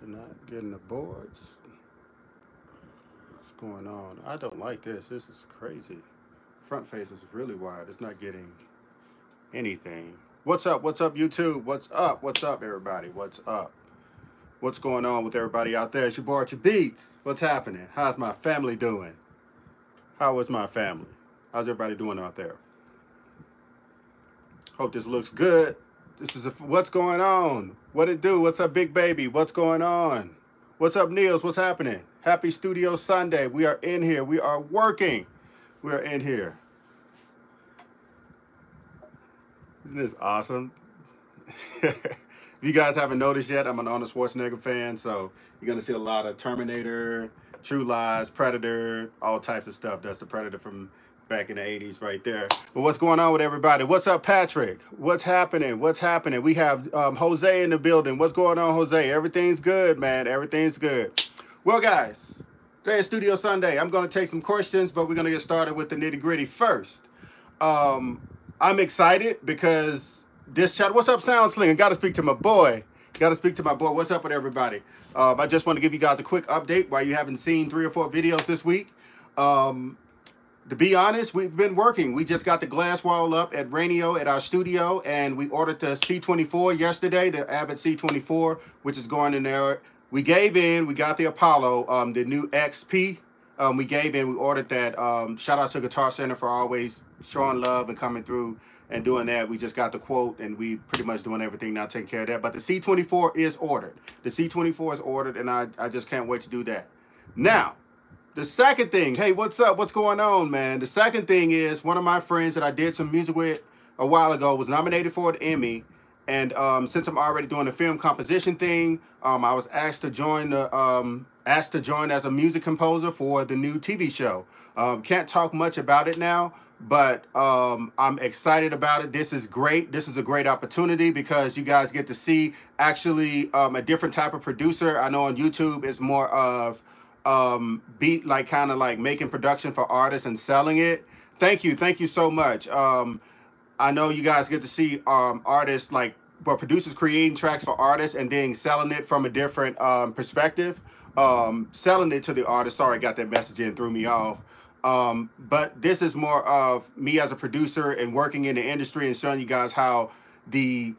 They're not getting the boards. What's going on? I don't like this. This is crazy. Front face is really wide. It's not getting anything. What's up? What's up, YouTube? What's up? What's up, everybody? What's up? What's going on with everybody out there? It's your boy Archie Beatz. What's happening? How's my family doing? How is my family? How's everybody doing out there? Hope this looks good. This is what's going on? What it do? What's up, big baby? What's going on? What's up, Niels? What's happening? Happy Studio Sunday. We are in here. We are working. We are in here. Isn't this awesome? If you guys haven't noticed yet, I'm an Arnold Schwarzenegger fan, so you're going to see a lot of Terminator, True Lies, Predator, all types of stuff. That's the Predator from back in the 80s right there. But what's going on with everybody? What's up, Patrick? What's happening? What's happening? We have Jose in the building. What's going on, Jose? Everything's good, man. Everything's good. Well, guys, today is Studio Sunday. I'm going to take some questions, but we're going to get started with the nitty-gritty first. I'm excited because this chat. What's up, Sound Slinger? Got to speak to my boy. Got to speak to my boy. What's up with everybody? I just want to give you guys a quick update while you haven't seen 3 or 4 videos this week. To be honest, we've been working. We just got the glass wall up at Rainio at our studio, and we ordered the C24 yesterday, the Avid C24, which is going in there. We gave in. We got the Apollo, the new XP. We gave in. We ordered that. Shout out to Guitar Center for always showing love and coming through and doing that. We just got the quote, and we pretty much doing everything now, taking care of that. But the C24 is ordered. The C24 is ordered, and I just can't wait to do that. Now, the second thing, hey, what's up? What's going on, man? The second thing is one of my friends that I did some music with a while ago was nominated for an Emmy. And since I'm already doing the film composition thing, I was asked to join as a music composer for the new TV show. Can't talk much about it now, but I'm excited about it. This is great. This is a great opportunity because you guys get to see actually a different type of producer. I know on YouTube it's more of kind of like making production for artists and selling it. Thank you so much. I know you guys get to see artists producers creating tracks for artists and then selling it from a different perspective. Selling it to the artist. Sorry, I got that message in, threw me off. But this is more of me as a producer and working in the industry and showing you guys how the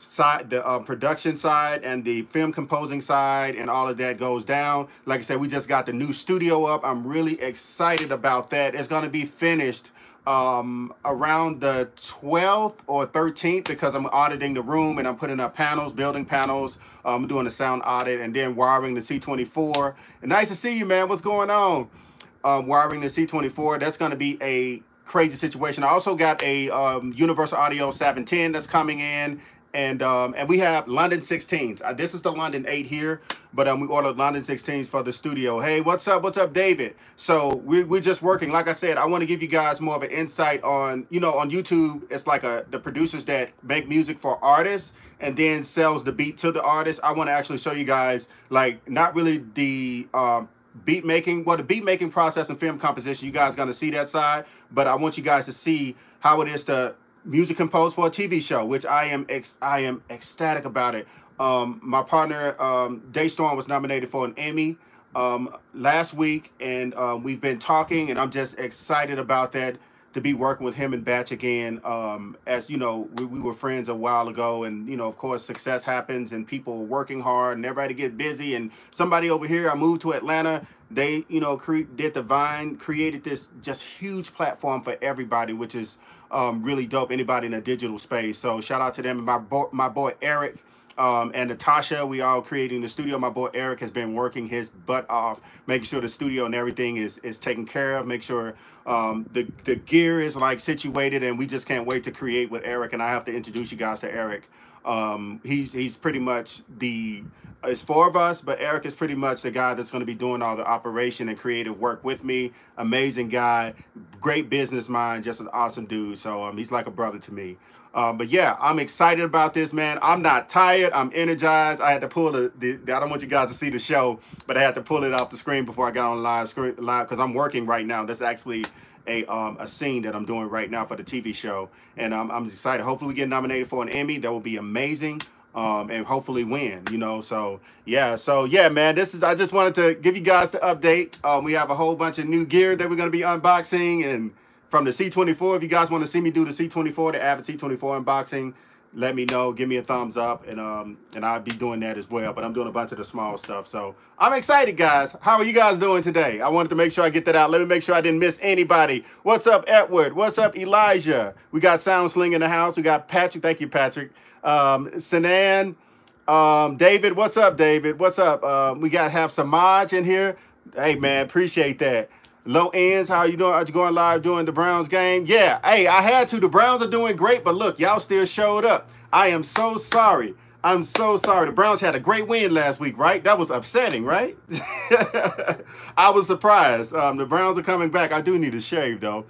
production side and the film composing side and all of that goes down. Like I said, we just got the new studio up. I'm really excited about that. It's going to be finished around the 12th or 13th because I'm auditing the room and I'm putting up panels, building panels. I'm doing a sound audit and then wiring the C24. And nice to see you, man. What's going on? Wiring the C24. That's going to be a crazy situation. I also got a Universal Audio 710 that's coming in, and we have London 16s. This is the London 8 here, but we ordered London 16s for the studio. Hey, what's up? What's up, David? So we're just working. Like I said, I want to give you guys more of an insight on, on YouTube. It's like the producers that make music for artists and then sells the beat to the artist. I want to actually show you guys, like, not really the beat making, the beat making process and film composition. You guys gonna see that side, but I want you guys to see how it is to music compose for a TV show, which I am ecstatic about it. My partner Daystorm was nominated for an Emmy last week, and we've been talking, and I'm just excited about that, to be working with him and Batch again. As you know, we were friends a while ago, and of course success happens and people are working hard and everybody get busy. And somebody over here, I moved to Atlanta, they did the Vine, created this just huge platform for everybody, which is really dope. Anybody in a digital space. So shout out to them. And my boy Eric and Natasha, we all creating the studio. My boy Eric has been working his butt off, making sure the studio and everything is taken care of, make sure the gear is like situated, and we just can't wait to create with Eric. And I have to introduce you guys to Eric. He's pretty much it's 4 of us, but Eric is pretty much the guy that's going to be doing all the operation and creative work with me. Amazing guy, great business mind, just an awesome dude. So he's like a brother to me. But yeah, I'm excited about this, man. I'm not tired. I'm energized. I had to pull I don't want you guys to see the show, but I had to pull it off the screen before I got on live because I'm working right now. That's actually a scene that I'm doing right now for the TV show, and I'm excited. Hopefully we get nominated for an Emmy. That will be amazing. and hopefully win, you know. So yeah, man, I just wanted to give you guys the update. We have a whole bunch of new gear that we're going to be unboxing, and from the C24, if you guys want to see me do the C24, the Avid C24 unboxing, let me know, give me a thumbs up, and I'll be doing that as well. But I'm doing a bunch of the small stuff, so I'm excited, guys. How are you guys doing today? I wanted to make sure I get that out. Let me make sure I didn't miss anybody. What's up, Edward? What's up, Elijah? We got Sound Sling in the house. We got Patrick. Thank you, Patrick. Sinan, David. What's up, David? What's up? We got have Samaj in here. Hey, man, appreciate that. Low ends, how you doing? Are you going live during the Browns game? Yeah, hey, I had to. The Browns are doing great, but look, y'all still showed up. I am so sorry. I'm so sorry. The Browns had a great win last week, right? That was upsetting, right? I was surprised. The Browns are coming back. I do need to shave, though.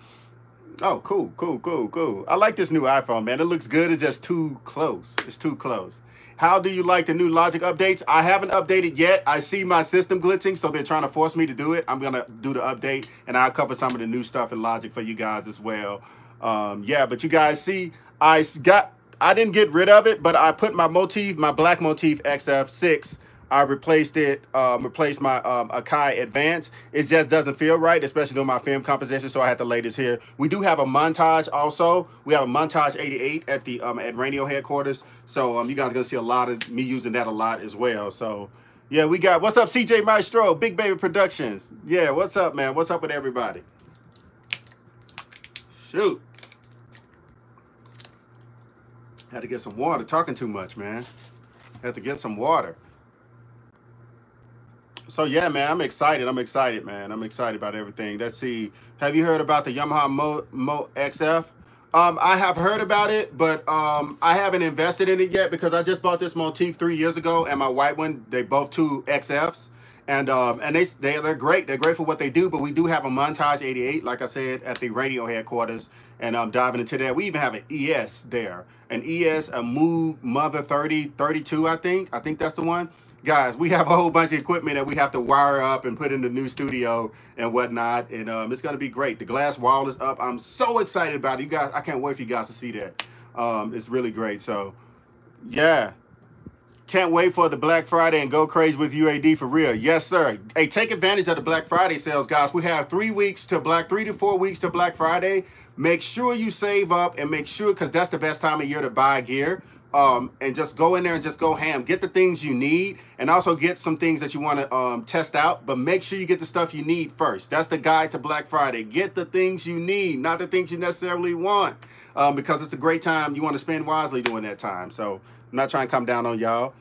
Oh, cool, cool, cool, cool. I like this new iPhone, man. It looks good. It's just too close. It's too close. How do you like the new Logic updates? I haven't updated yet. I see my system glitching, so they're trying to force me to do it. I'm going to do the update, and I'll cover some of the new stuff in Logic for you guys as well. Yeah, but you guys see, I didn't get rid of it, but I put my motif, my black motif XF6. I replaced it, replaced my Akai Advance. It just doesn't feel right, especially doing my film composition, so I had to lay this here. We do have a montage also. We have a montage 88 at the at Radio headquarters, so you guys are gonna see a lot of me using that a lot as well. So yeah, we got, what's up, CJ Maestro, Big Baby Productions. Yeah, what's up, man? What's up with everybody? Shoot. Had to get some water. Talking too much, man. Had to get some water. So yeah, man, I'm excited. I'm excited, man. I'm excited about everything. Let's see. Have you heard about the Yamaha Mo XF? I have heard about it, but I haven't invested in it yet because I just bought this motif 3 years ago, and my white one, they both two XFs, and they're great. They're great for what they do. But we do have a Montage 88, like I said, at the radio headquarters, and I'm diving into that. We even have an ES there, an ES, a Move Mother 3032, I think. I think that's the one. Guys, we have a whole bunch of equipment that we have to wire up and put in the new studio and whatnot, and it's going to be great. The glass wall is up. I'm so excited about it. You guys, I can't wait for you guys to see that. It's really great. So, yeah. Can't wait for the Black Friday and go crazy with UAD for real. Yes, sir. Hey, take advantage of the Black Friday sales, guys. We have 3 to 4 weeks to Black Friday. Make sure you save up and make sure, because that's the best time of year to buy gear. And just go in there and just go ham. Get the things you need, and also get some things that you want to test out. But make sure you get the stuff you need first. That's the guide to Black Friday. Get the things you need, not the things you necessarily want, because it's a great time. You want to spend wisely during that time. So I'm not trying to come down on y'all.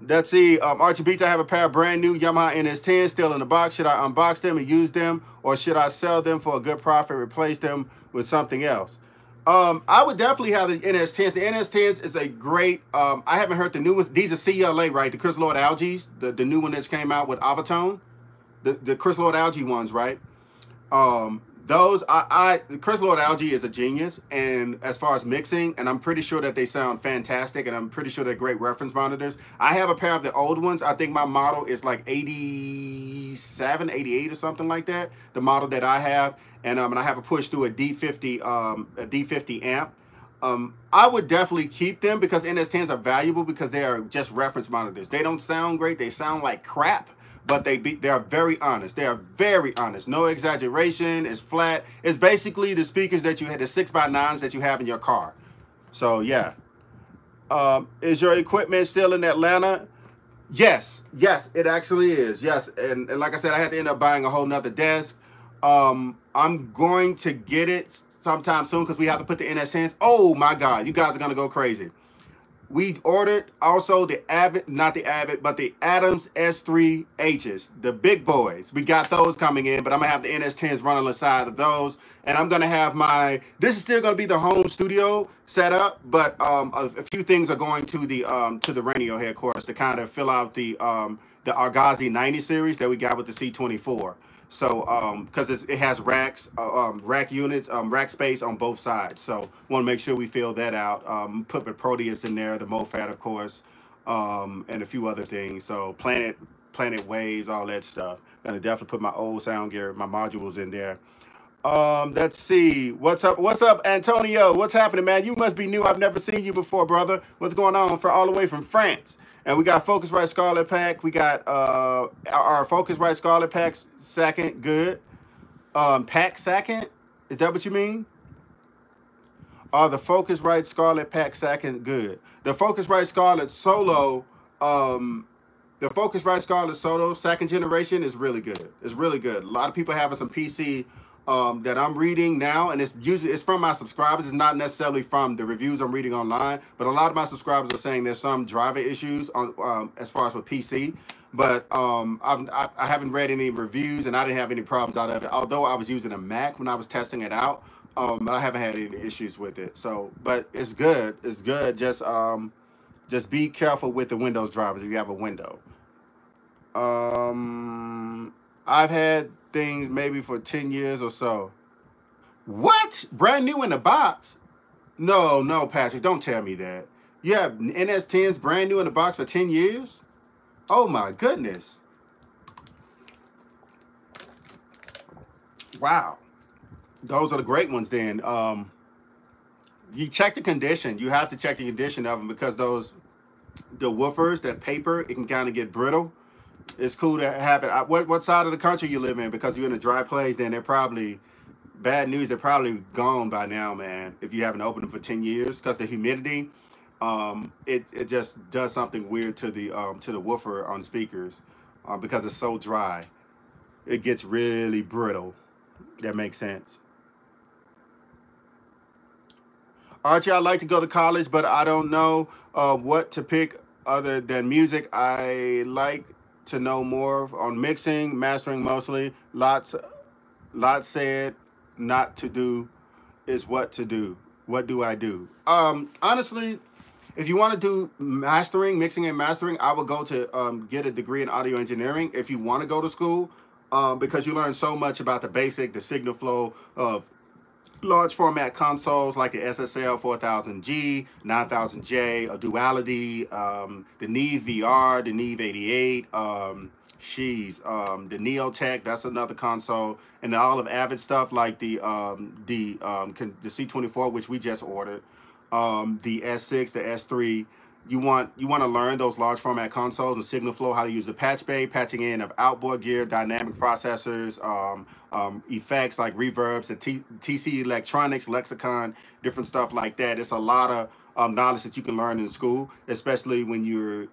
Let's see. Archie Beatz, I have a pair of brand new Yamaha NS10s still in the box. Should I unbox them and use them, or should I sell them for a good profit, replace them with something else? I would definitely have the NS10s. The NS10s is a great, I haven't heard the new ones. These are CLA, right? The Chris Lord Algaes, the new one that came out with Avatone. The Chris Lord Algae ones, right? The Chris Lord Algae is a genius, and as far as mixing, and I'm pretty sure that they sound fantastic, and I'm pretty sure they're great reference monitors. I have a pair of the old ones. I think my model is like 87, 88 or something like that, the model that I have. And I have a push through a D50 amp. I would definitely keep them because NS10s are valuable because they are just reference monitors. They don't sound great. They sound like crap, but they are very honest. They are very honest. No exaggeration. It's flat. It's basically the speakers that you had, the 6x9s that you have in your car. So yeah. Is your equipment still in Atlanta? Yes. Yes, it actually is. Yes. And like I said, I had to end up buying a whole nother desk. I'm going to get it sometime soon because we have to put the NS10s. Oh my God, you guys are going to go crazy. We ordered also the Avid, not the Avid, but the Adams S3Hs, the big boys. We got those coming in, but I'm going to have the NS10s running alongside of those. And I'm going to have this is still going to be the home studio setup, but a few things are going to the radio headquarters to kind of fill out the Argosy 90 series that we got with the C24. So, because it has racks, rack units, rack space on both sides. So, want to make sure we fill that out. Put the Proteus in there, the MoFat, of course, and a few other things. So, Planet Waves, all that stuff. Gonna definitely put my old sound gear, my modules in there. Let's see. What's up? What's up, Antonio? What's happening, man? You must be new. I've never seen you before, brother. What's going on? For all the way from France. And we got Focusrite Scarlet Pack. We got our Focusrite Scarlet Pack second. Good. Pack second? Is that what you mean? The Focusrite Scarlet Pack second. Good. The Focusrite Scarlet Solo, the Focusrite Scarlet Solo second generation is really good. It's really good. A lot of people having some PC that I'm reading now, and it's from my subscribers. It's not necessarily from the reviews I'm reading online, but a lot of my subscribers are saying there's some driver issues on as far as with PC. But I haven't read any reviews, and I didn't have any problems out of it. Although I was using a Mac when I was testing it out, I haven't had any issues with it. So, but it's good. It's good. Just be careful with the Windows drivers if you have a window. I've had things maybe for 10 years or so. What? Brand new in the box? No, Patrick, don't tell me that. You have NS10s brand new in the box for 10 years? Oh my goodness. Wow. Those are the great ones then. You check the condition. You have to check the condition of them because the woofers, that paper, it can kind of get brittle. It's cool to have it. What side of the country you live in? Because you're in a dry place, then they're probably, bad news, they're probably gone by now, man, if you haven't opened them for 10 years. Because the humidity, it just does something weird to the woofer on speakers because it's so dry. It gets really brittle. That makes sense. Archie, I'd like to go to college, but I don't know what to pick other than music. I like to know more on mixing, mastering mostly. Lots said not to do is what to do. What do I do? Honestly, if you want to do mastering, mixing and mastering, I would go to get a degree in audio engineering if you want to go to school, because you learn so much about the signal flow of large format consoles like the SSL 4000G, 9000J, a Duality, the Neve VR, the Neve 88, the Neotech, that's another console, and all of Avid stuff like the C24, which we just ordered, the S6, the S3. You want to learn those large format consoles and signal flow, how to use the patch bay, patching in of outboard gear, dynamic processors, effects like reverbs, and TC Electronics, Lexicon, different stuff like that. It's a lot of knowledge that you can learn in school, especially when you're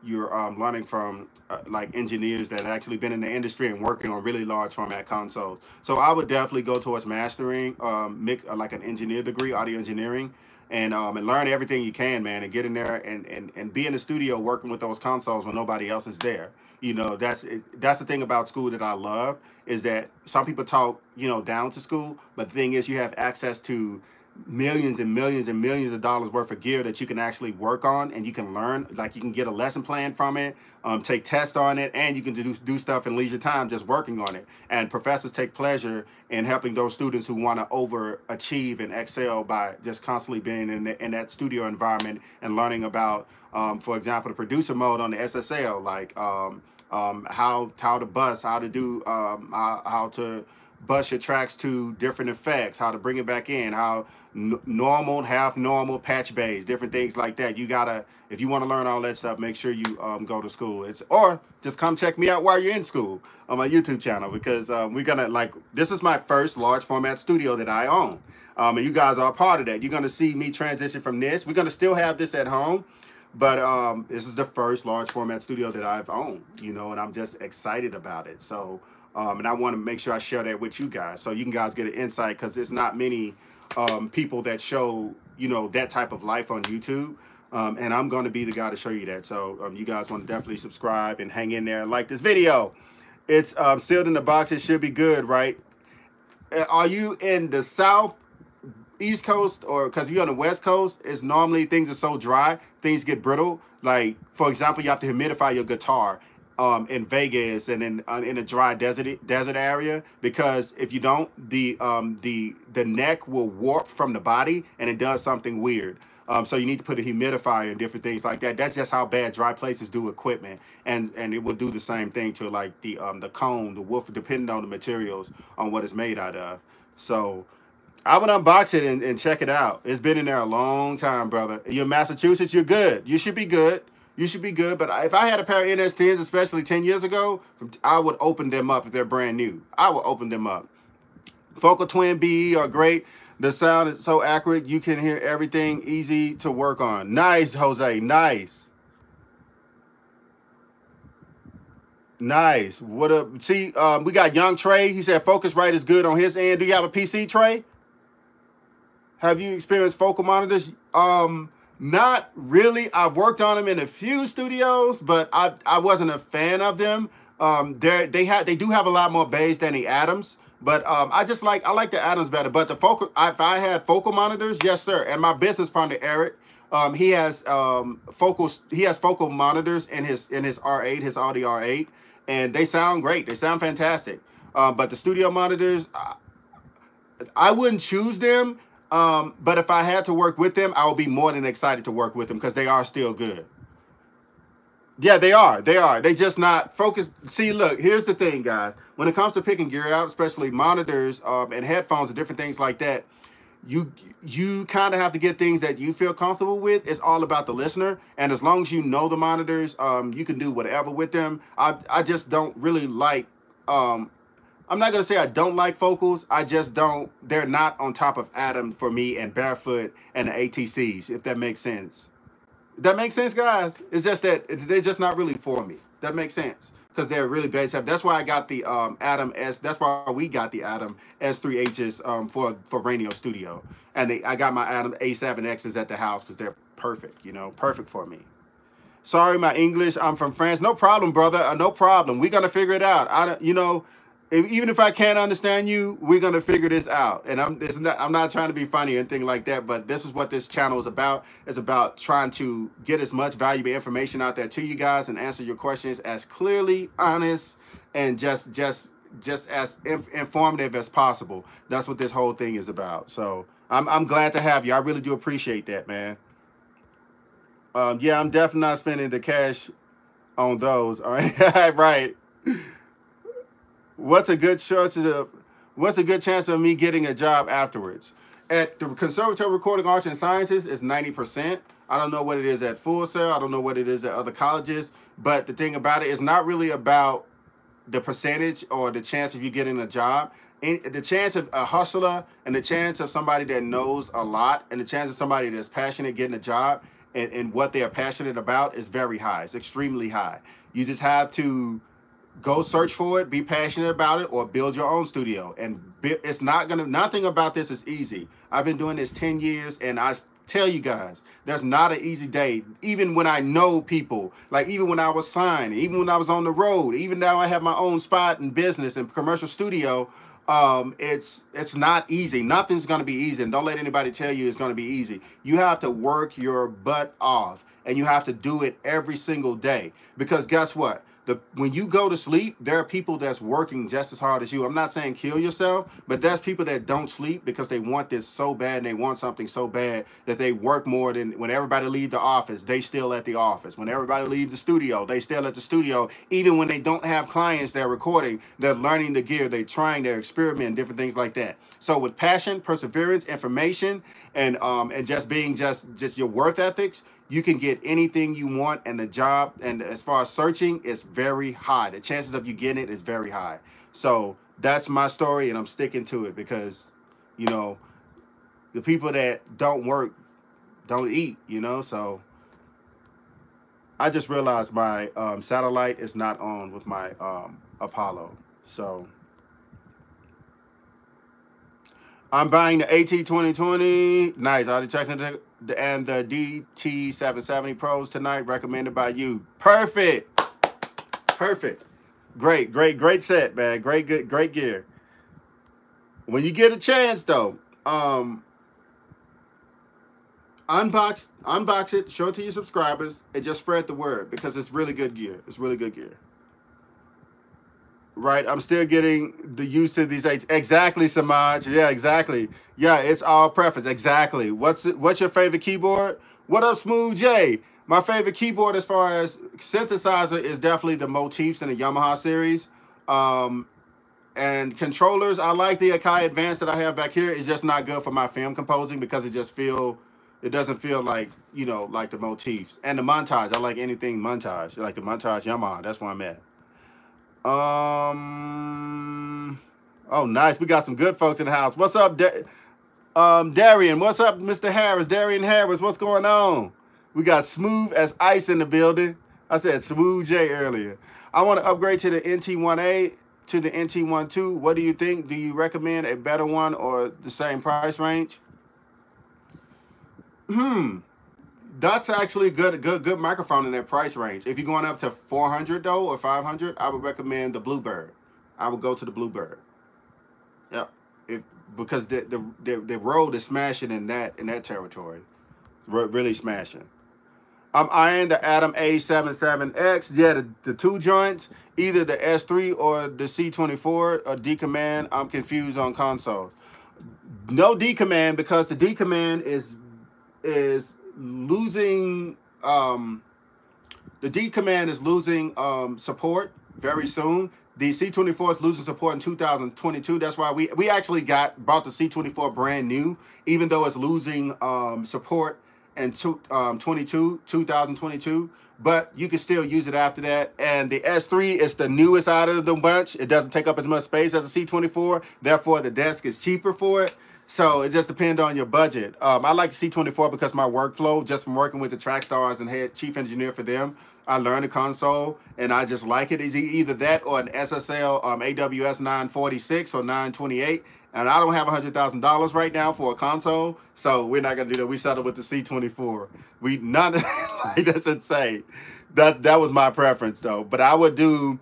learning from like engineers that have actually been in the industry and working on really large format consoles. So I would definitely go towards mastering, like an engineer degree, audio engineering. And learn everything you can, man, and get in there and be in the studio working with those consoles when nobody else is there. You know, that's the thing about school that I love, is that some people talk, down to school, but the thing is you have access to millions and millions and millions of dollars worth of gear that you can actually work on, and you can learn, like you can get a lesson plan from it, take tests on it, and you can do stuff in leisure time just working on it. And professors take pleasure in helping those students who want to overachieve and excel by just constantly being in that studio environment and learning about, for example, the producer mode on the SSL, like how to bus, how to do how to bus your tracks to different effects, how to bring it back in, how normal, half normal, patch bays, different things like that. You gotta, if you want to learn all that stuff, make sure you go to school. Or just come check me out while you're in school on my YouTube channel, because we're gonna, this is my first large format studio that I own, and you guys are a part of that. You're gonna see me transition from this. We're gonna still have this at home, but this is the first large format studio that I've owned, and I'm just excited about it. So and I want to make sure I share that with you guys, so you can guys get an insight, because there's not many people that show that type of life on YouTube, and I'm going to be the guy to show you that. So you guys want to definitely subscribe and hang in there and like this video. It's sealed in the box. It should be good, right? Are you in the South, East Coast, or because you're on the West Coast, it's normally things are so dry, things get brittle. Like, for example, you have to humidify your guitar in Vegas and in a dry desert area, because if you don't, the neck will warp from the body and it does something weird. So you need to put a humidifier and different things like that. That's just how bad dry places do equipment, and it will do the same thing to like the cone, the woofer, depending on the materials on what it's made out of. So I would unbox it and check it out. It's been in there a long time, brother. You're in Massachusetts, you're good. You should be good. You should be good. But if I had a pair of NS10s, especially 10 years ago, I would open them up if they're brand new. I would open them up. Focal Twin BE are great. The sound is so accurate. You can hear everything, easy to work on. Nice, Jose. Nice. Nice. What up? See, we got Young Trey. He said Focusrite is good on his end. Do you have a PC, Trey? Have you experienced focal monitors? Not really. I've worked on them in a few studios, but I wasn't a fan of them. They do have a lot more bass than the Adams, but I like the Adams better. But the focal, if I had focal monitors, yes sir. And my business partner Eric, he has focal monitors in his R8, his Audi R8, and they sound great. They sound fantastic. But the studio monitors, I wouldn't choose them. But if I had to work with them, I would be more than excited to work with them because they are still good. Yeah, they are. They are. They just not focused. See, look, here's the thing, guys. When it comes to picking gear out, especially monitors and headphones and different things like that, you kind of have to get things that you feel comfortable with. It's all about the listener. And as long as you know the monitors, you can do whatever with them. I just don't really like... I'm not going to say I don't like focals. I just don't. They're not on top of Atom for me and Barefoot and the ATCs, if that makes sense. That makes sense, guys? It's just that they're just not really for me. That makes sense. Because they're really bass heavy. That's why I got the Atom S. That's why we got the Atom S3Hs for Radio Studio. And I got my Atom A7Xs at the house because they're perfect, you know, perfect for me. Sorry, my English. I'm from France. No problem, brother. No problem. We're going to figure it out. You know... Even if I can't understand you, we're gonna figure this out. And I'm not trying to be funny or anything like that, but this is what this channel is about. It's about trying to get as much valuable information out there to you guys and answer your questions as clearly, honest, and just as informative as possible. That's what this whole thing is about. So I'm glad to have you. I really do appreciate that, man. Yeah, I'm definitely not spending the cash on those. All right, right. What's a good chance of me getting a job afterwards? At the Conservatory Recording Arts and Sciences is 90%. I don't know what it is at Full Sail. I don't know what it is at other colleges. But the thing about it is not really about the percentage or the chance of you getting a job. The chance of a hustler and the chance of somebody that knows a lot and the chance of somebody that's passionate getting a job and what they are passionate about is very high. It's extremely high. You just have to go search for it, be passionate about it, or build your own studio. And it's nothing about this is easy. I've been doing this 10 years, and I tell you guys, there's not an easy day. Even when I know people, like even when I was signed, even when I was on the road, even now I have my own spot and business and commercial studio, it's not easy. Nothing's going to be easy. And don't let anybody tell you it's going to be easy. You have to work your butt off, and you have to do it every single day. Because guess what? When you go to sleep, there are people that's working just as hard as you. I'm not saying kill yourself, but there's people that don't sleep because they want this so bad and they want something so bad that they work more than when everybody leaves the office, they still at the office. When everybody leaves the studio, they still at the studio. Even when they don't have clients they're recording, they're learning the gear, they're trying, they're experimenting, different things like that. So with passion, perseverance, information, and just being just your worth ethics, you can get anything you want, and the job, and as far as searching, it's very high. The chances of you getting it is very high. So that's my story, and I'm sticking to it because, you know, the people that don't work don't eat, you know. So I just realized my satellite is not on with my Apollo. So I'm buying the AT 2020. Nice. Already checking it. And the DT770 Pros tonight, recommended by you. Perfect. Perfect. Great set, man. Great gear. When you get a chance, though, unbox it, show it to your subscribers, and just spread the word because it's really good gear. It's really good gear. Right, I'm still getting the use of these aids. Exactly, Samaj. Yeah, exactly. Yeah, it's all preference. Exactly. What's your favorite keyboard? What up, Smooth J? My favorite keyboard as far as synthesizer is definitely the Motifs in the Yamaha series. And And controllers, I like the Akai Advanced that I have back here. It's just not good for my film composing because it doesn't feel like, you know, like the motifs. And the montage, I like anything montage. I like the montage Yamaha. That's where I'm at. Oh, nice. We got some good folks in the house. What's up, Darian? What's up, Mr. Harris? Darian Harris, what's going on? We got Smooth as Ice in the building. I said Smooth J earlier. I want to upgrade to the NT1A, to the NT12. What do you think? Do you recommend a better one or the same price range? That's actually a good microphone in that price range. If you're going up to 400 though, or 500, I would recommend the Bluebird. I would go to the Bluebird. Yep. Because the Rode is smashing in that territory. Really smashing. I'm eyeing the Adam A77X. Yeah, the two joints, either the S3 or the C24 or D-Command. I'm confused on consoles. No D-Command because the D-Command is losing. The D-Command is losing support very soon. The C24 is losing support in 2022. That's why we actually bought the C24 brand new, even though it's losing support in 2022, but you can still use it after that. And the S3 is the newest out of the bunch. It doesn't take up as much space as a C24, therefore the desk is cheaper for it. So it just depends on your budget. I like the C24 because my workflow, just from working with the Trackstars and head chief engineer for them, I learned the console and I just like it. It's either that or an SSL AWS 946 or 928. And I don't have $100,000 right now for a console, so we're not gonna do that. We settled with the C24. That's insane. That was my preference though. But I would do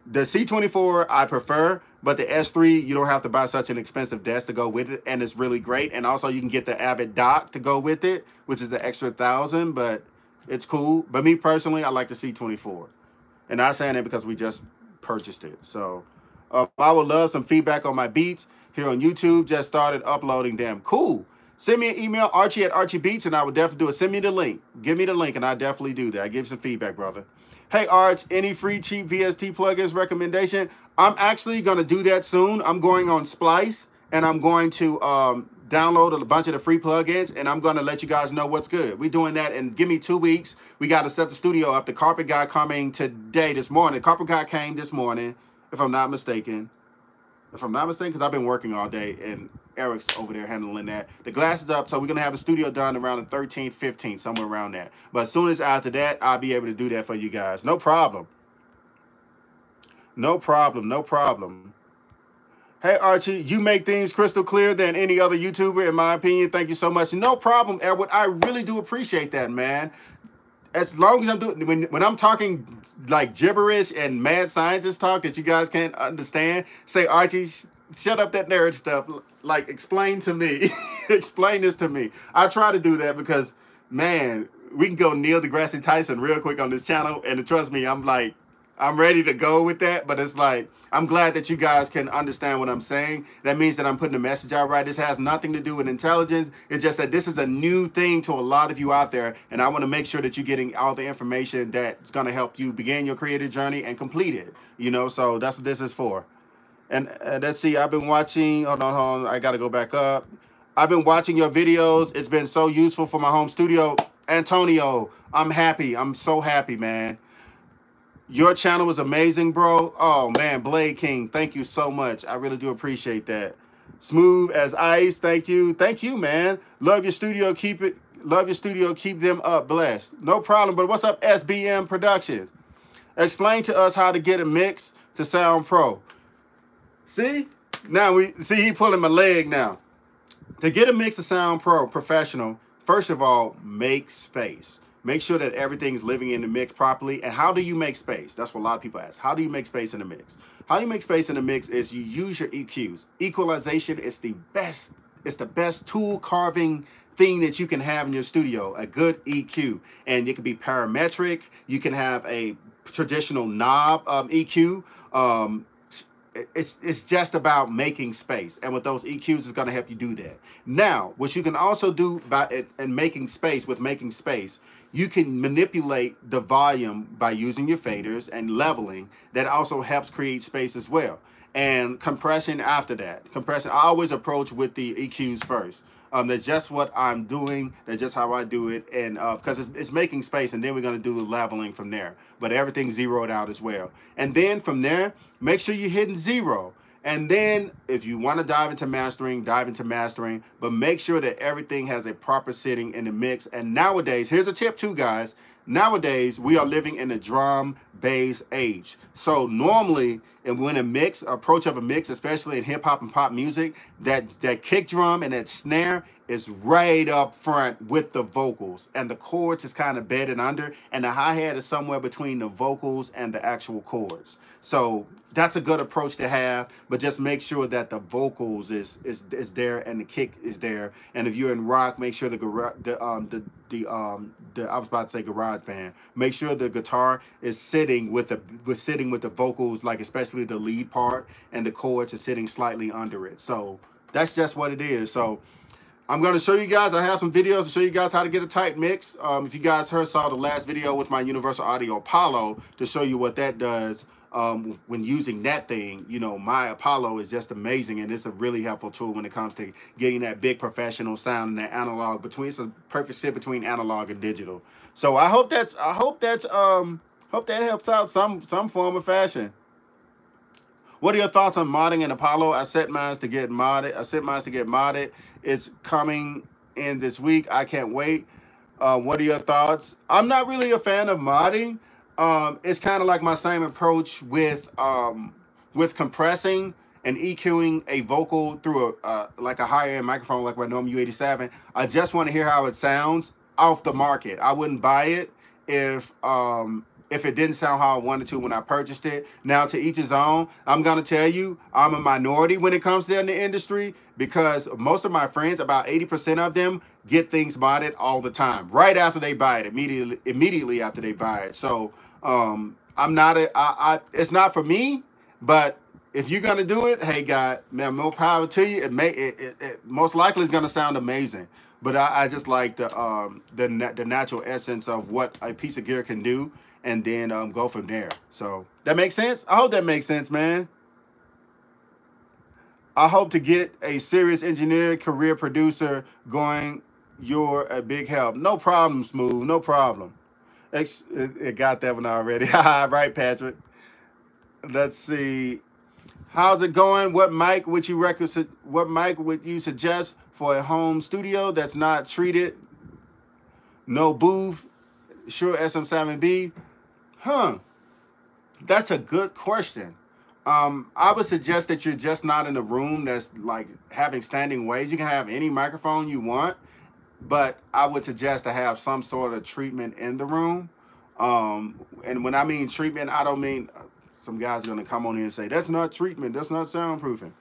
the C24. I prefer, but the S3 you don't have to buy such an expensive desk to go with it, and it's really great. And also you can get the Avid dock to go with it, which is the extra $1,000, but it's cool. But me personally, I like the C24, and I'm saying it because we just purchased it. So I would love some feedback on my Beatz. Here on YouTube, just started uploading them. Cool. Send me an email, Archie@ArchieBeatz, and I would definitely do it. Send me the link. Give me the link, and I definitely do that. I give you some feedback, brother. Hey, Arch, any free cheap VST plugins recommendation? I'm actually going to do that soon. I'm going on Splice, and I'm going to download a bunch of the free plugins, and I'm going to let you guys know what's good. We're doing that, and give me 2 weeks. We got to set the studio up. The carpet guy coming this morning. The carpet guy came this morning, if I'm not mistaken. Because I've been working all day, and Eric's over there handling that. The glass is up, so we're going to have the studio done around the 13th, 15th, somewhere around that. But as soon as after that, I'll be able to do that for you guys. No problem. No problem. No problem. Hey, Archie, you make things crystal clear than any other YouTuber, in my opinion. Thank you so much. No problem, Edward. I really do appreciate that, man. As long as I'm doing, when I'm talking like gibberish and mad scientist talk that you guys can't understand, say, Archie, shut up that nerd stuff. Like, explain to me. Explain this to me. I try to do that because, man, we can go Neil deGrasse Tyson real quick on this channel. And trust me, I'm ready to go with that. But it's like, I'm glad that you guys can understand what I'm saying. That means that I'm putting the message out right. This has nothing to do with intelligence. It's just that this is a new thing to a lot of you out there. And I want to make sure that you're getting all the information that's going to help you begin your creative journey and complete it. You know, so that's what this is for. And let's see, I've been watching, hold on, I got to go back up. I've been watching your videos. It's been so useful for my home studio. Antonio, I'm happy. I'm so happy, man. Your channel was amazing, bro. Oh, man, Blade King, thank you so much. I really do appreciate that. Smooth as Ice, thank you. Thank you, man. Love your studio. Keep it. Love your studio. Keep them up. Blessed. No problem, but what's up, SBM Productions? Explain to us how to get a mix to sound pro. See? Now, he pulling my leg now. To get a mix to sound pro, professional, first of all, make space. Make sure that everything's living in the mix properly. And how do you make space? That's what a lot of people ask. How do you make space in the mix? How do you make space in the mix is you use your EQs. Equalization is the best tool carving thing that you can have in your studio, a good EQ. And it can be parametric. You can have a traditional knob EQ. It's just about making space. And with those EQs, it's going to help you do that. Now, what you can also do making space, you can manipulate the volume by using your faders and leveling. That also helps create space as well. and compression after that. Compression, I always approach with the EQs first. That's just what I'm doing. That's just how I do it. And because it's making space, and then we're going to do the leveling from there. But everything's zeroed out as well. And then from there, make sure you're hitting 0. And then if you want to dive into mastering, but make sure that everything has a proper sitting in the mix. And nowadays, here's a tip too, guys. Nowadays, we are living in a drum bass age. So normally, and when approach of a mix, especially in hip hop and pop music, that kick drum and that snare is right up front with the vocals, and the chords is kind of bedded under, and the hi-hat is somewhere between the vocals and the actual chords. So that's a good approach to have, but just make sure that the vocals is there and the kick is there. And if you're in rock, make sure I was about to say garage band. Make sure the guitar is sitting with the vocals, like especially the lead part, and the chords are sitting slightly under it. So that's just what it is. So I'm going to show you guys, I have some videos to show you guys how to get a tight mix. If you guys saw the last video with my Universal Audio Apollo to show you what that does when using that thing, you know, my Apollo is just amazing, and it's a really helpful tool when it comes to getting that big professional sound and that analog it's a perfect fit between analog and digital. So I hope that helps out some form of fashion. What are your thoughts on modding an Apollo? I set mine to get modded. It's coming in this week. I can't wait. What are your thoughts? I'm not really a fan of modding. It's kind of like my same approach with compressing and EQing a vocal through like a higher end microphone like my Norm U87. I just want to hear how it sounds off the market. I wouldn't buy it if it didn't sound how I wanted to when I purchased it. Now, to each his own. I'm going to tell you, I'm a minority when it comes to in the industry, because most of my friends, about 80% of them, get things modded all the time, right after they buy it, immediately after they buy it. So I'm not it's not for me, but if you're going to do it, hey, God, man, more power to you. It most likely is going to sound amazing. But I just like the natural essence of what a piece of gear can do, and then go from there. So that makes sense? I hope that makes sense, man. I hope to get a serious engineer, career producer going. You're a big help. No problem, Smooth. No problem. It got that one already. Right, Patrick. Let's see. How's it going? What mic would you suggest for a home studio that's not treated? No booth. Sure, SM7B. That's a good question. I would suggest that you're just not in a room that's like having standing waves. You can have any microphone you want, but I would suggest to have some sort of treatment in the room. And when I mean treatment, I don't mean some guys are going to come on here and say, that's not treatment, that's not soundproofing.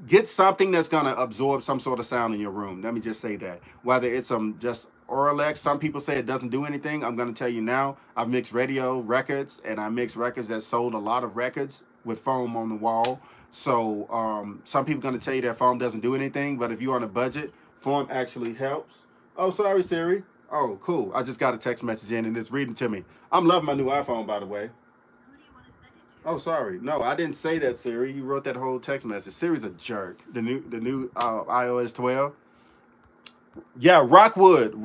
Get something that's going to absorb some sort of sound in your room. Let me just say that. Whether it's just Oralex, some people say it doesn't do anything. I'm going to tell you now, I've mixed radio records, and I mixed records that sold a lot of records with foam on the wall. So some people are going to tell you that foam doesn't do anything, but if you're on a budget, foam actually helps. Oh, sorry, Siri. Oh, cool. I just got a text message in, and it's reading to me. I'm loving my new iPhone, by the way. Who do you want to send it to? Oh, sorry. No, I didn't say that, Siri. You wrote that whole text message. Siri's a jerk. The new iOS 12. Yeah, Rockwood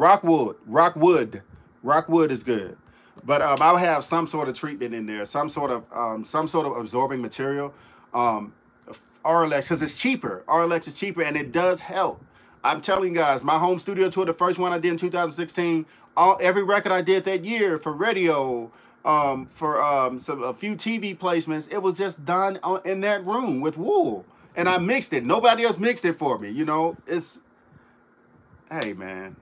is good. But I'll have some sort of treatment in there, some sort of absorbing material. Oralex, because it's cheaper. Oralex is cheaper, and it does help. I'm telling you guys, my home studio tour, the first one I did in 2016, every record I did that year for radio, for a few TV placements, it was just done in that room with wool, and I mixed it. Nobody else mixed it for me. You know, hey man,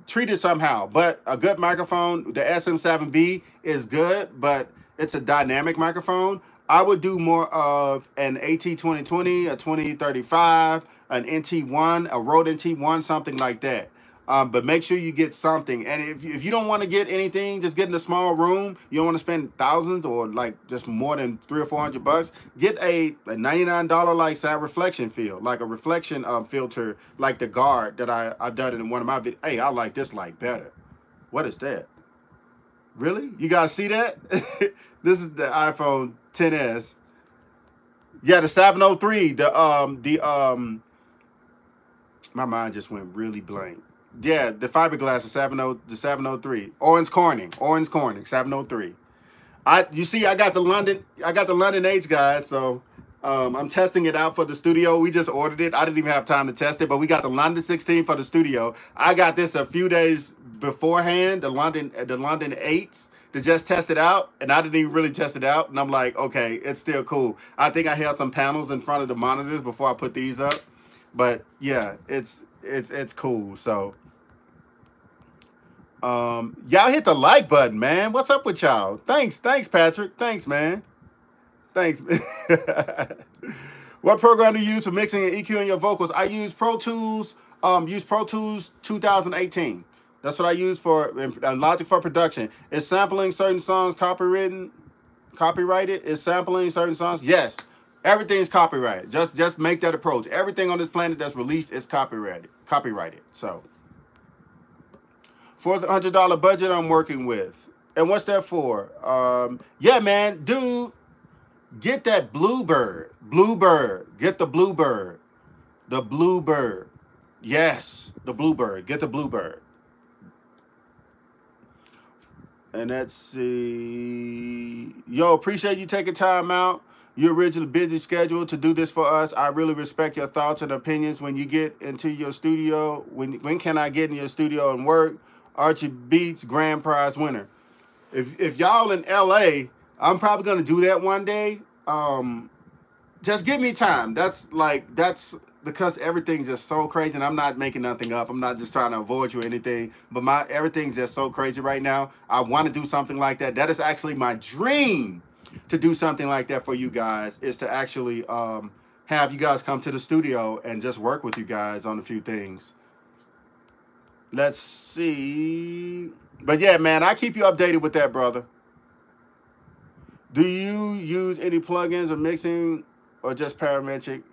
treat it somehow. But a good microphone, the SM7B is good, but it's a dynamic microphone. I would do more of an AT2020, a 2035, an NT1, a Rode NT1, something like that. But make sure you get something. And if you don't want to get anything, just get in a small room. You don't want to spend thousands or like just more than $300 or $400. Get a $99 like sound reflection field, like a reflection filter, like the Guard that I've done it in one of my videos. Hey, I like this light better. What is that? Really? You guys see that? This is the iPhone XS. Yeah, the 703. My mind just went really blank. Yeah, the fiberglass, the 703. Orange Corning, 703. You see, I got the London H, guys. So I'm testing it out for the studio. We just ordered it. I didn't even have time to test it, but we got the London 16 for the studio. I got this a few days beforehand, the London 8s, to just test it out, and I didn't even really test it out. And I'm like, okay, it's still cool. I think I held some panels in front of the monitors before I put these up, but yeah, it's cool. So. Y'all hit the like button, man. What's up with y'all? Thanks, Patrick. Thanks, man. Thanks. What program do you use for mixing and EQing your vocals? I use Pro Tools. Use Pro Tools 2018. That's what I use for Logic for production. Is sampling certain songs copyrighted? Is sampling certain songs? Yes. Everything's copyrighted. Just make that approach. Everything on this planet that's released is copyrighted. So. $400 budget I'm working with. And what's that for? Yeah, man, dude, get that Bluebird. Get the Bluebird. The Bluebird. Yes, the Bluebird. Get the Bluebird. And let's see. Yo, appreciate you taking time out. Your original busy schedule to do this for us. I really respect your thoughts and opinions when you get into your studio. When can I get in your studio and work? Archie Beatz grand prize winner. If y'all in LA, I'm probably gonna do that one day. Just give me time. That's because everything's just so crazy, and I'm not making nothing up. I'm not just trying to avoid you or anything, but everything's just so crazy right now. I want to do something like that. That is actually my dream, to do something like that for you guys, is to actually have you guys come to the studio and just work with you guys on a few things. Let's see. But yeah, man, I keep you updated with that, brother. Do you use any plugins or mixing, or just parametric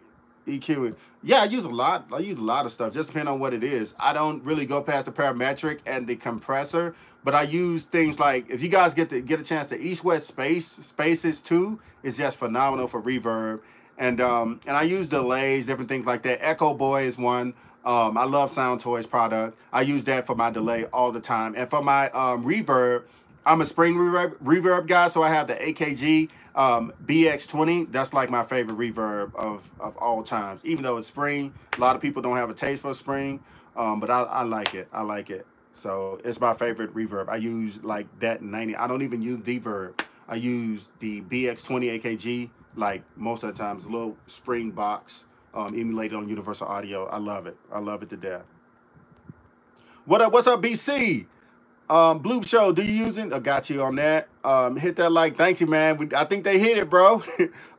EQing? Yeah, I use a lot. I use a lot of stuff, just depending on what it is. I don't really go past the parametric and the compressor, but I use things like, if you guys get a chance, the East-West Spaces 2 is just phenomenal for reverb. And I use delays, different things like that. Echo Boy is one. I love Sound Toys product. I use that for my delay all the time. And for my reverb, I'm a spring reverb guy, so I have the AKG BX20. That's like my favorite reverb of all times. Even though it's spring, a lot of people don't have a taste for spring, but I like it. I like it. So it's my favorite reverb. I use like that 90. I don't even use Deverb. I use the BX20 AKG like most of the time. It's a little spring box. Emulated on Universal Audio. I love it. I love it to death. What up? What's up, BC? Bloop Show, do you use it? I got you on that. Hit that like. Thank you, man. I think they hit it, bro.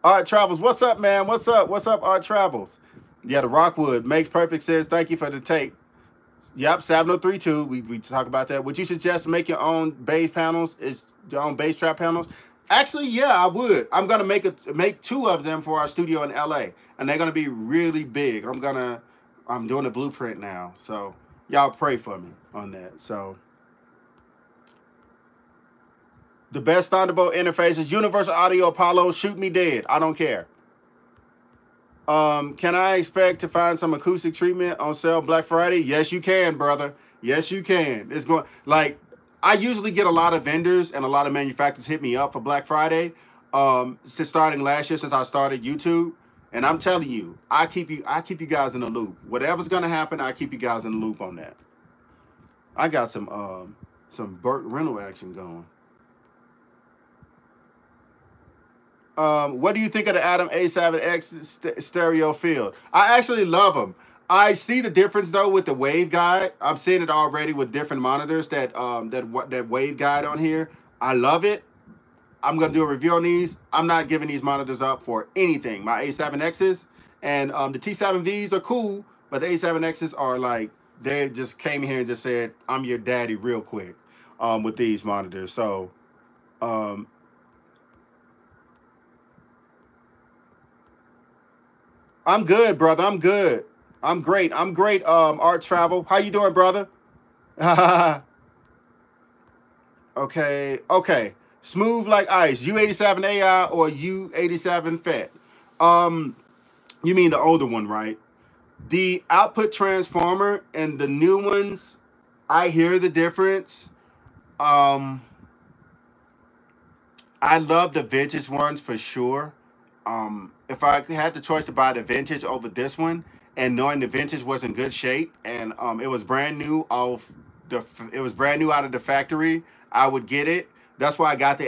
Art Travels. What's up, man? What's up? What's up, Art Travels? Yeah, the Rockwood makes perfect sense. Thank you for the tape. Yep, 7032. We talk about that. Would you suggest make your own bass panels? Is your own bass trap panels? Actually, yeah, I would. I'm gonna make 2 of them for our studio in LA, and they're gonna be really big. I'm doing a blueprint now, so y'all pray for me on that. So the best Thunderbolt interfaces: Universal Audio Apollo. Shoot me dead. I don't care. Can I expect to find some acoustic treatment on sale Black Friday? Yes, you can, brother. Yes, you can. It's going like. I usually get a lot of vendors and a lot of manufacturers hit me up for Black Friday. Since starting last year, since I started YouTube, and I'm telling you, I keep you guys in the loop. Whatever's gonna happen, I keep you guys in the loop on that. I got some Burt rental action going. What do you think of the Adam A7X stereo field? I actually love them. I see the difference though with the waveguide. I'm seeing it already with different monitors that waveguide on here. I love it. I'm gonna do a review on these. I'm not giving these monitors up for anything. My A7Xs and the T7Vs are cool, but the A7Xs are like, they just came here and just said, I'm your daddy real quick with these monitors. So I'm good, brother. I'm good. I'm great. I'm great, Art Travel. How you doing, brother? Okay. Smooth like ice. U87 AI or U87 FET? You mean the older one, right? The output transformer and the new ones, I hear the difference. I love the vintage ones for sure. If I had the choice to buy the vintage over this one, and knowing the vintage was in good shape and it was brand new out of the factory, I would get it. That's why I got the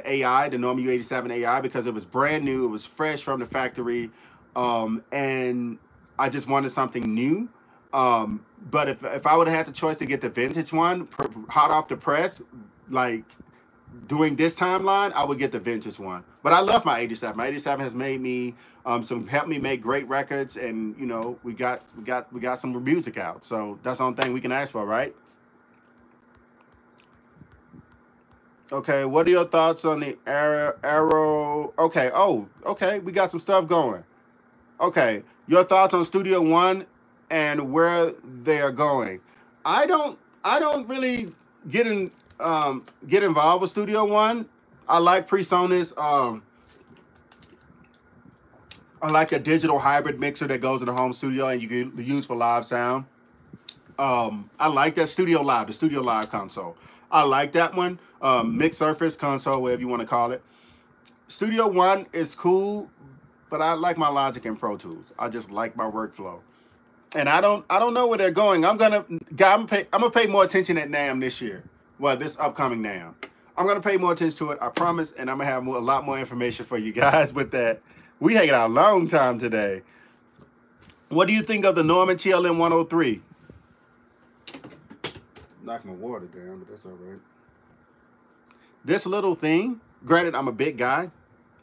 AI, the Norma U87 AI, because it was brand new, it was fresh from the factory, and I just wanted something new. But if I would have had the choice to get the vintage one, hot off the press, like doing this timeline, I would get the vintage one. But I love my 87. My 87 has made me helped me make great records, and you know, we got some music out. So that's the only thing we can ask for, right? Okay, what are your thoughts on the Arrow? Okay, okay, we got some stuff going. Okay, your thoughts on Studio One and where they are going. I don't really get involved with Studio One. I like PreSonus. I like a digital hybrid mixer that goes in the home studio and you can use for live sound. I like that Studio Live, the Studio Live console. I like that one. Mixed Surface console, whatever you want to call it. Studio One is cool, but I like my Logic and Pro Tools. I just like my workflow. And I don't know where they're going. I'm gonna pay more attention at NAMM this year. Well, this upcoming NAMM. I'm gonna pay more attention to it, I promise, and I'm gonna have a lot more information for you guys with that. We hanging out a long time today. What do you think of the Norman TLM 103? Knock my water down, but that's all right. This little thing, granted, I'm a big guy,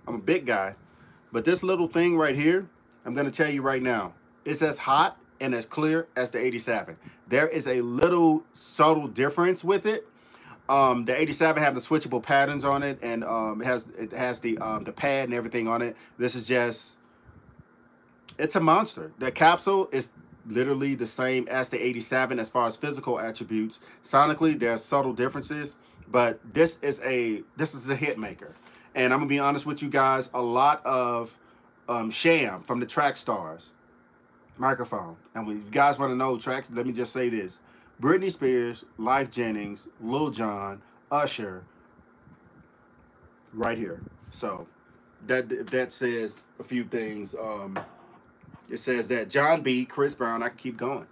but this little thing right here, I'm gonna tell you right now, it's as hot and as clear as the 87. There is a little subtle difference with it. The 87 have the switchable patterns on it, and it has the pad and everything on it. This is just, it's a monster. The capsule is literally the same as the 87 as far as physical attributes. Sonically, there's subtle differences, but this is a hit maker. And I'm gonna be honest with you guys, a lot of Sham from the Track Stars microphone. And when you guys want to know tracks, let me just say this: Britney Spears, Lyfe Jennings, Lil Jon, Usher, right here. So that says a few things. It says that John B, Chris Brown, I can keep going,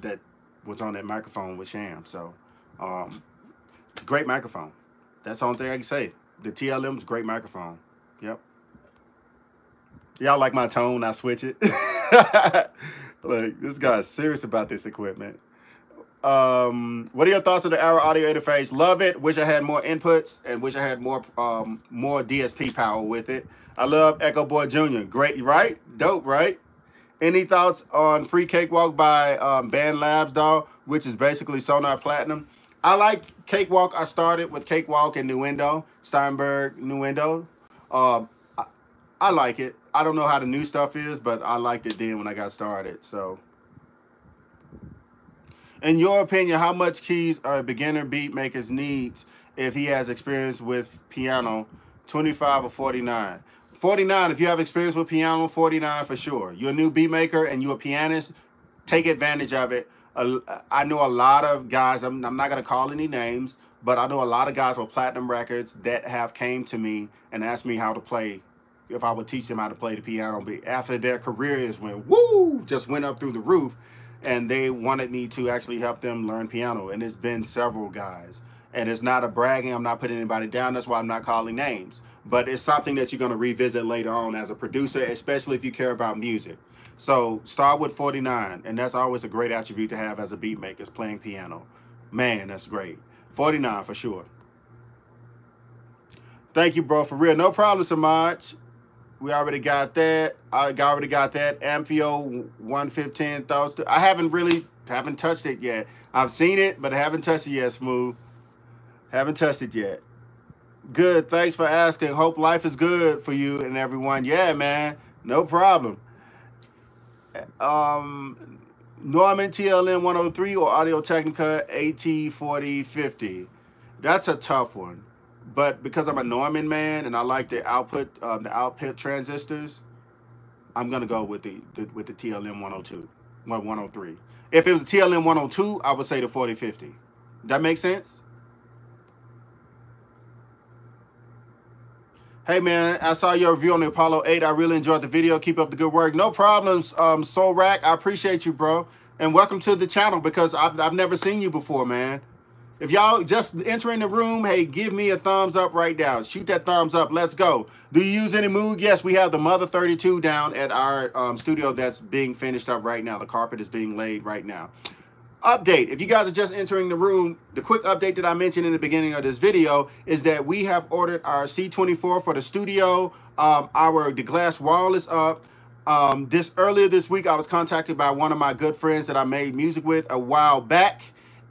that was on that microphone with Sham. So great microphone. That's the only thing I can say. The TLM's great microphone. Yep. Y'all like my tone? I switch it. Like, this guy's serious about this equipment. What are your thoughts on the Arrow audio interface? Love it. Wish I had more inputs and wish I had more DSP power with it. I love Echo Boy Jr. Great, right? Dope, right? Any thoughts on Free Cakewalk by Band Labs, dog, which is basically Sonar Platinum? I like Cakewalk. I started with Cakewalk and Nuendo, Steinberg Nuendo. I like it. I don't know how the new stuff is, but I liked it then when I got started. So, in your opinion, how much keys a beginner beat makers needs if he has experience with piano? 25 or 49? 49 if you have experience with piano, 49 for sure. You're a new beat maker and you're a pianist, take advantage of it. I know a lot of guys, I'm not going to call any names, but I know a lot of guys with platinum records that have came to me and asked me how to play, if I would teach them how to play the piano. After their careers went up through the roof, and they wanted me to actually help them learn piano. And it's been several guys. And it's not a bragging, I'm not putting anybody down, that's why I'm not calling names. But it's something that you're going to revisit later on as a producer, especially if you care about music. So start with 49, and that's always a great attribute to have as a beat maker, is playing piano. Man, that's great. 49 for sure. Thank you, bro, for real. No problem, Samaj. We already got that. I already got that. Amphio 115 thoughts. I haven't touched it yet. I've seen it, but I haven't touched it yet, Smooth. Haven't touched it yet. Good. Thanks for asking. Hope life is good for you and everyone. Yeah, man. No problem. Norman TLM 103 or Audio Technica AT4050? That's a tough one. but because I'm a Norman man and I like the output transistors, I'm gonna go with the TLM 102, 103. If it was a TLM 102, I would say the 4050. That makes sense? Hey man, I saw your review on the Apollo 8. I really enjoyed the video. Keep up the good work. No problems, Soul Rack. I appreciate you, bro. And welcome to the channel because I've never seen you before, man. If y'all just entering the room, hey, give me a thumbs up right now. Shoot that thumbs up. Let's go. Do you use any Moog? Yes, we have the Mother 32 down at our studio that's being finished up right now. The carpet is being laid right now. Update. If you guys are just entering the room, the quick update that I mentioned in the beginning of this video is that we have ordered our C24 for the studio. The glass wall is up. Earlier this week, I was contacted by one of my good friends that I made music with a while back.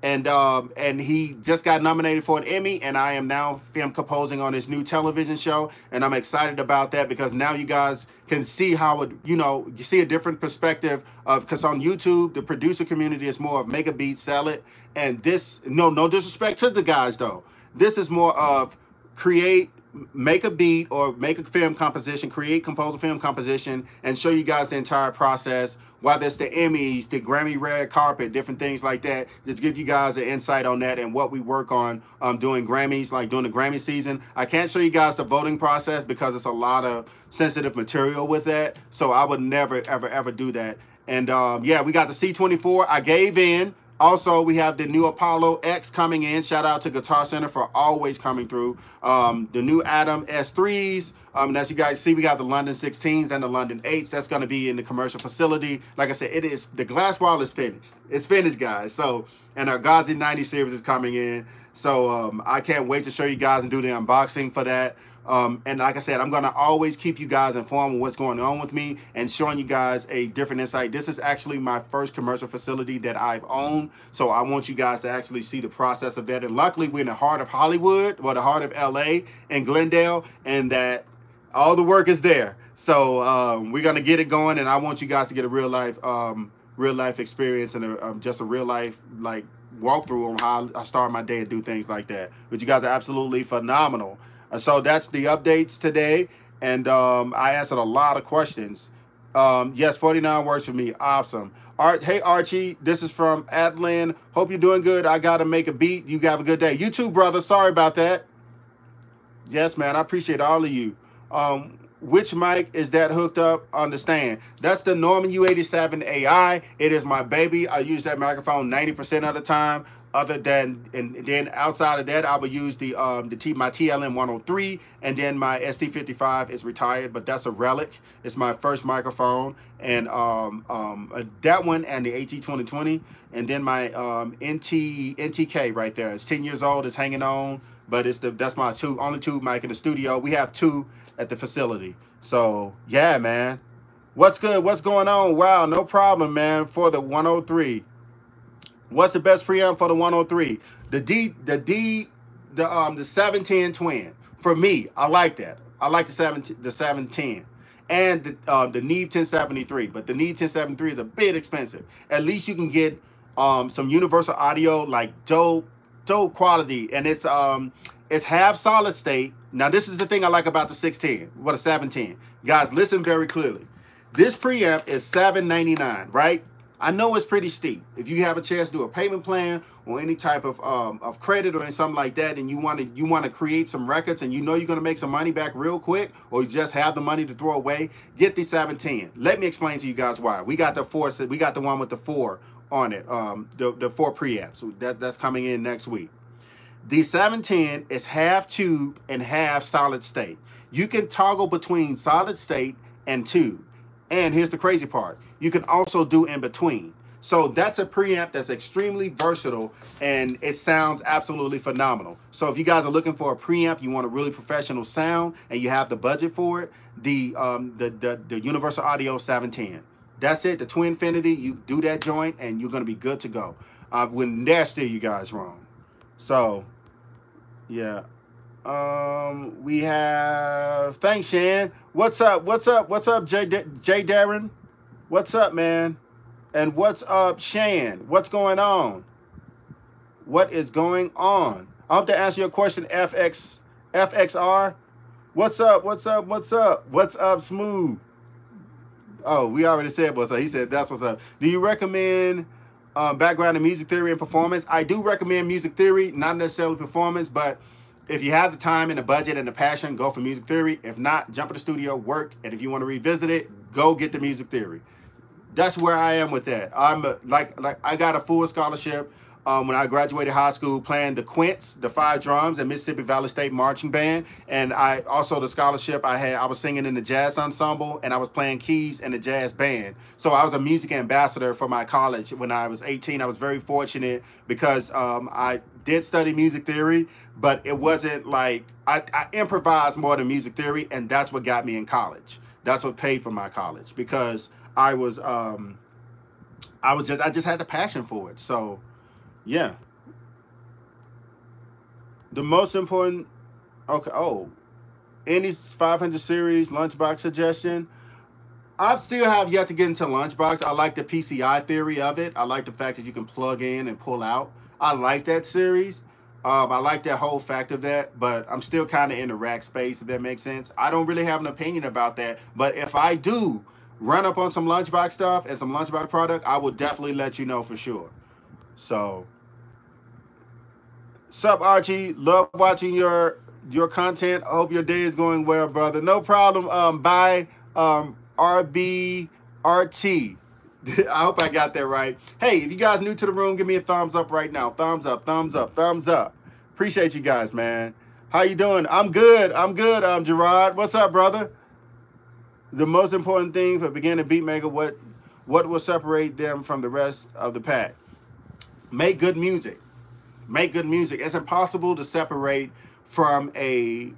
And he just got nominated for an Emmy, and I am now film composing on his new television show, and I'm excited about that because now you guys can see how it, you see a different perspective of, because on YouTube the producer community is more of make a beat, sell it, and this, no disrespect to the guys though, this is more of make a beat or make a film composition, compose a film composition, and show you guys the entire process, whether it's the Emmys, the Grammy red carpet, different things like that. Just give you guys an insight on that and what we work on doing Grammys, like during the Grammy season. I can't show you guys the voting process because it's a lot of sensitive material with that, so I would never, ever do that. And yeah, we got the C24. I gave in. Also, we have the new Apollo X coming in. Shout out to Guitar Center for always coming through. The new Adam S3s. As you guys see, we got the London 16s and the London 8s. That's going to be in the commercial facility. Like I said, the glass wall is finished. It's finished, guys. So, and our Gauzy 90 series is coming in. So I can't wait to show you guys and do the unboxing for that. And like I said, I'm going to always keep you guys informed of what's going on with me and showing you guys a different insight. This is actually my first commercial facility that I've owned. So I want you guys to actually see the process of that. And luckily, we're in the heart of Hollywood, or the heart of LA in Glendale, and that all the work is there. So we're going to get it going. And I want you guys to get a real life experience and just a real life, like, walkthrough on how I start my day and do things like that. But you guys are absolutely phenomenal. So that's the updates today, and I answered a lot of questions. Yes, 49 works for me. Awesome. Hey, Archie, this is from Adlin. Hope you're doing good. I got to make a beat. You have a good day. You too, brother. Sorry about that. Yes, man. I appreciate all of you. Which mic is that hooked up on the stand? That's the Norman U87 AI. It is my baby. I use that microphone 90% of the time. Other than, and then outside of that, I would use my TLM 103, and then my ST55 is retired, but that's a relic. It's my first microphone, and that one and the AT2020, and then my NTK right there. It's 10 years old. It's hanging on, but that's my only tube mic in the studio. We have two at the facility. So yeah, man, what's good? What's going on? Wow, no problem, man. For the 103. What's the best preamp for the 103? The 710 twin. For me, I like that. I like the 710 and the Neve 1073. But the Neve 1073 is a bit expensive. At least you can get some universal audio, like dope quality, and it's half solid state. Now this is the thing I like about the 610. What a 710. Guys, listen very clearly. This preamp is $799, right? I know it's pretty steep. If you have a chance to do a payment plan or any type of credit or something like that, and you want to create some records, and you know you're going to make some money back real quick, or you just have the money to throw away, get the 710. Let me explain to you guys why. We got the one with the 4 on it, the 4 preamps. That's coming in next week. The 710 is half tube and half solid state. You can toggle between solid state and tube. And here's the crazy part. You can also do in between. So that's a preamp that's extremely versatile, and it sounds absolutely phenomenal. So if you guys are looking for a preamp, you want a really professional sound, and you have the budget for it, the Universal Audio 710. That's it, the Twinfinity. You do that joint, and you're going to be good to go. I wouldn't dare steer you guys wrong. So, yeah. We have, thanks, Shan. What's up? What's up? What's up, Jay Darren? What's up, man? And what's up, Shan? What's going on? What is going on? I hope to answer your question, FX FXR. What's up? What's up? What's up? What's up, Smooth? Oh, we already said what's up. He said that's what's up. Do you recommend background in music theory and performance? I do recommend music theory, not necessarily performance, but if you have the time and the budget and the passion, go for music theory. If not, jump in the studio, work, and if you want to revisit it, go get the music theory. That's where I am with that. I'm like I got a full scholarship when I graduated high school, playing the quints, the 5 drums, and Mississippi Valley State Marching Band. And I also the scholarship I was singing in the jazz ensemble, and I was playing keys in the jazz band. So I was a music ambassador for my college when I was 18. I was very fortunate because I did study music theory, but it wasn't like I improvised more than music theory, and that's what got me in college. That's what paid for my college because I just had the passion for it. So yeah. The most important, okay, oh, any 500 series lunchbox suggestion? I still have yet to get into lunchbox. I like the PCI theory of it. I like the fact that you can plug in and pull out. I like that series. I like that whole fact of that, but I'm still kind of in the rack space, if that makes sense. I don't really have an opinion about that, but if I do run up on some lunchbox stuff and some lunchbox product, I will definitely let you know for sure. So, sup, Archie? Love watching your content. I hope your day is going well, brother. No problem. Bye, RBRT. I hope I got that right. Hey, if you guys new to the room, give me a thumbs up right now. Thumbs up, thumbs up, thumbs up. Appreciate you guys, man. How you doing? I'm good. I'm good, Gerard. What's up, brother? The most important thing for beginner beat maker, what will separate them from the rest of the pack? Make good music. Make good music. It's impossible to separate from a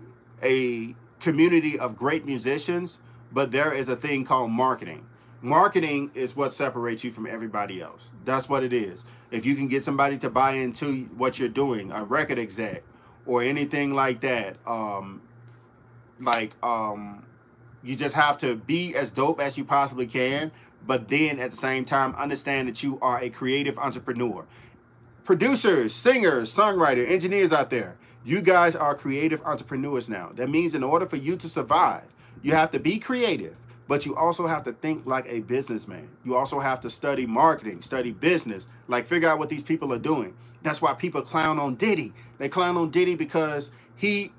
community of great musicians, but there is a thing called marketing. Marketing is what separates you from everybody else. That's what it is. If you can get somebody to buy into what you're doing, a record exec or anything like that, you just have to be as dope as you possibly can, but then at the same time, understand that you are a creative entrepreneur. Producers, singers, songwriters, engineers out there, you guys are creative entrepreneurs now. That means in order for you to survive, you have to be creative, but you also have to think like a businessman. You also have to study marketing, study business, like figure out what these people are doing. That's why people clown on Diddy. They clown on Diddy because he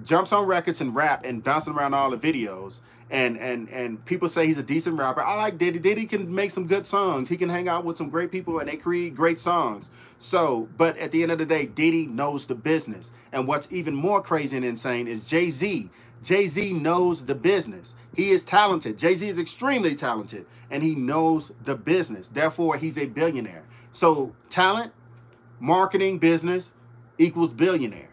jumps on records and rap and bouncing around all the videos. And people say he's a decent rapper. I like Diddy. Diddy can make some good songs. He can hang out with some great people and they create great songs. So, but at the end of the day, Diddy knows the business. And what's even more crazy and insane is Jay-Z. Jay-Z knows the business. He is talented. Jay-Z is extremely talented and he knows the business. Therefore, he's a billionaire. So talent, marketing, business equals billionaire.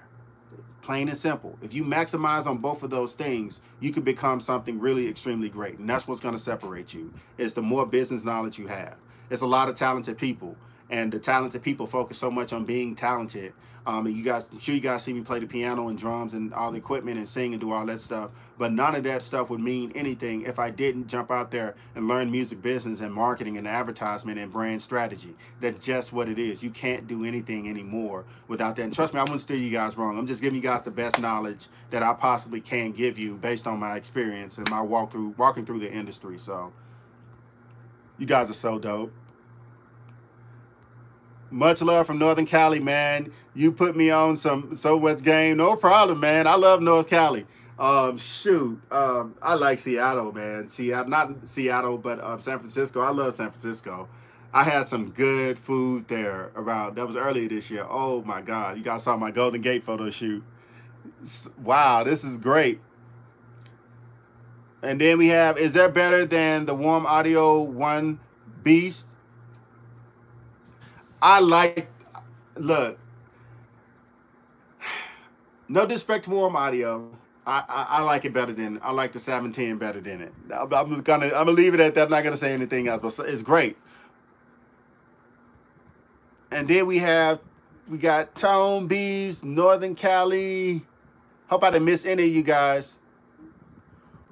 Plain and simple. If you maximize on both of those things, you can become something really extremely great. And that's what's going to separate you. It's the more business knowledge you have. It's a lot of talented people. And the talented people focus so much on being talented. And you guys, I'm sure you guys see me play the piano and drums and all the equipment and sing and do all that stuff. But none of that stuff would mean anything if I didn't jump out there and learn music business and marketing and advertisement and brand strategy. That's just what it is. You can't do anything anymore without that. And trust me, I wouldn't steer you guys wrong. I'm just giving you guys the best knowledge that I possibly can give you based on my experience and my walking through the industry. So you guys are so dope. Much love from Northern Cali, man. You put me on some So What's Game. No problem, man. I love North Cali. I like Seattle, man. Not Seattle, but San Francisco. I love San Francisco. I had some good food there that was earlier this year. Oh my God. You guys saw my Golden Gate photo shoot. Wow, this is great. And then we have, is that better than the Warm Audio One Beast? Look, no disrespect to Warm Audio. I like it better than, I like the 710 better than it. I'm gonna leave it at that. I'm not gonna say anything else, but it's great. And then we got Tone Bees, Northern Cali. Hope I didn't miss any of you guys.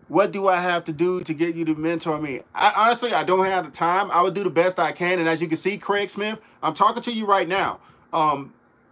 What do I have to do to get you to mentor me? Honestly, I don't have the time. I would do the best I can. And as you can see, Craig Smith, I'm talking to you right now.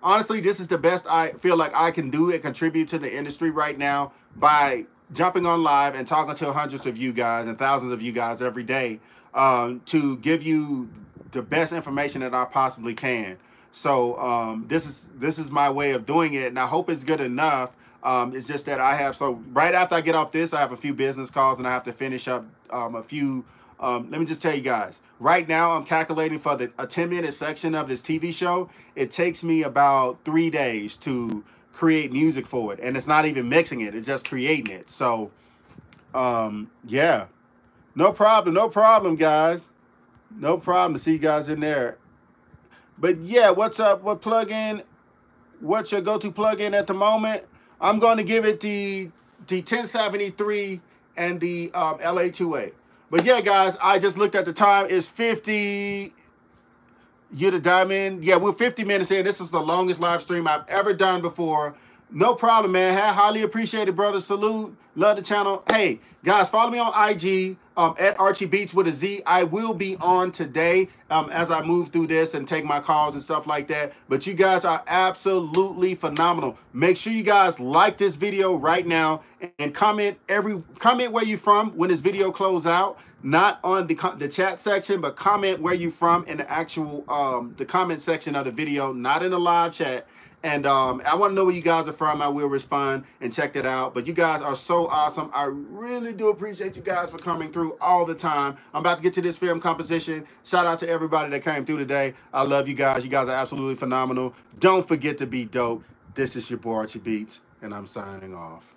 honestly, this is the best I feel like I can do and contribute to the industry right now by jumping on live and talking to hundreds of you guys and thousands of you guys every day, to give you the best information that I possibly can. So this is my way of doing it, and I hope it's good enough. It's just that I have, so right after I get off this, I have a few business calls and I have to finish up a few. Let me just tell you guys, right now I'm calculating for a 10-minute section of this TV show. It takes me about 3 days to create music for it, and it's not even mixing it, it's just creating it. So yeah, no problem guys, no problem to see you guys in there. But yeah, what's up? What plugin? What's your go-to plugin at the moment? I'm going to give it the 1073 and the LA2A. But yeah, guys, I just looked at the time. It's 50. You're the diamond. Yeah, we're 50 minutes in. This is the longest live stream I've ever done before. No problem, man. Highly appreciated, brother. Salute. Love the channel. Hey, guys, follow me on IG at Archie Beatz with a Z. I will be on today as I move through this and take my calls and stuff like that. But you guys are absolutely phenomenal. Make sure you guys like this video right now and comment where you're from when this video closes out. Not on the chat section, but comment where you're from in the actual the comment section of the video, not in the live chat. And I want to know where you guys are from. I will respond and check that out. But you guys are so awesome. I really do appreciate you guys for coming through all the time. I'm about to get to this film composition. Shout out to everybody that came through today. I love you guys. You guys are absolutely phenomenal. Don't forget to be dope. This is your boy Archie Beatz, and I'm signing off.